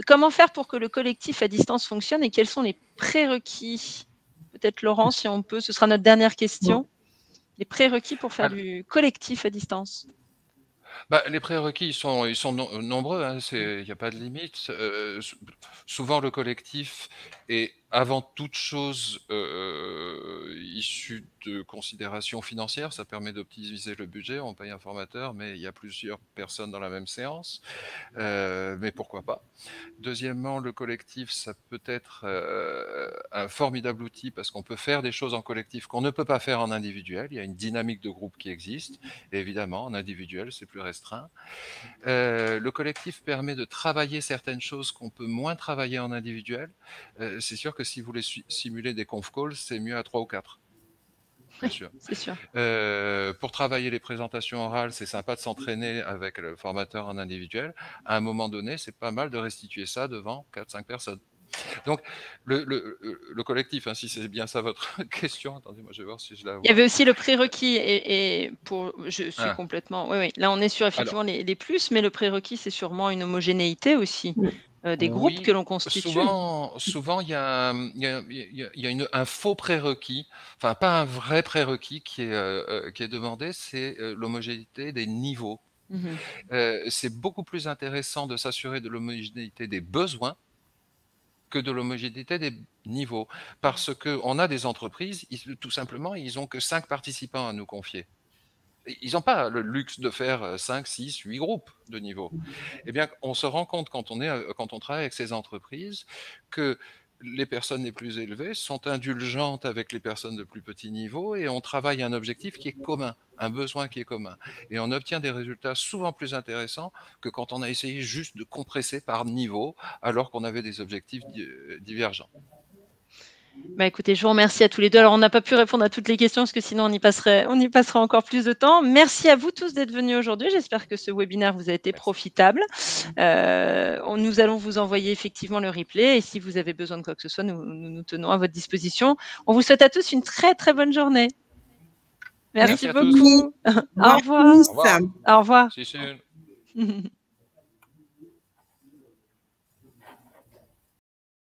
Speaker 1: comment faire pour que le collectif à distance fonctionne et quels sont les prérequis? Peut-être Laurent, si on peut, ce sera notre dernière question. Les prérequis pour faire du collectif à distance.
Speaker 3: Les prérequis, ils sont nombreux, hein, il n'y a pas de limite. Souvent, le collectif est avant toute chose issu de considérations financières. Ça permet d'optimiser le budget. On paye un formateur, mais il y a plusieurs personnes dans la même séance. Mais pourquoi pas? Deuxièmement, le collectif, ça peut être un formidable outil parce qu'on peut faire des choses en collectif qu'on ne peut pas faire en individuel. Il y a une dynamique de groupe qui existe. Et évidemment, en individuel, c'est plus restreint. Le collectif permet de travailler certaines choses qu'on peut moins travailler en individuel. C'est sûr que si vous voulez simuler des conf calls, c'est mieux à 3 ou 4. Bien sûr.
Speaker 1: C'est sûr.
Speaker 3: Pour travailler les présentations orales, c'est sympa de s'entraîner avec le formateur en individuel. À un moment donné, c'est pas mal de restituer ça devant 4-5 personnes. Donc, le collectif, hein, si c'est bien ça votre question, attendez, moi je vais voir si je la vois.
Speaker 1: Il y avait aussi le prérequis et je suis complètement… Oui. Là, on est sur effectivement les plus, mais le prérequis, c'est sûrement une homogénéité aussi des groupes que l'on constitue.
Speaker 3: Souvent, il y a un faux prérequis, enfin pas un vrai prérequis qui est demandé, c'est l'homogénéité des niveaux. C'est beaucoup plus intéressant de s'assurer de l'homogénéité des besoins que de l'homogénéité des niveaux. Parce qu'on a des entreprises, tout simplement, ils n'ont que 5 participants à nous confier. ils n'ont pas le luxe de faire 5, 6, 8 groupes de niveau. Eh bien, on se rend compte quand on travaille avec ces entreprises que les personnes les plus élevées sont indulgentes avec les personnes de plus petit niveau et on travaille un objectif qui est commun, un besoin qui est commun. Et on obtient des résultats souvent plus intéressants que quand on a essayé juste de compresser par niveau alors qu'on avait des objectifs divergents.
Speaker 1: Bah, écoutez, je vous remercie à tous les deux. Alors, on n'a pas pu répondre à toutes les questions parce que sinon, on y passerait encore plus de temps. Merci à vous tous d'être venus aujourd'hui. J'espère que ce webinaire vous a été profitable. Nous allons vous envoyer effectivement le replay et si vous avez besoin de quoi que ce soit, nous tenons à votre disposition. On vous souhaite à tous une très, très bonne journée. Merci beaucoup. Au revoir.
Speaker 3: Au revoir.
Speaker 1: Au revoir.
Speaker 3: See you soon.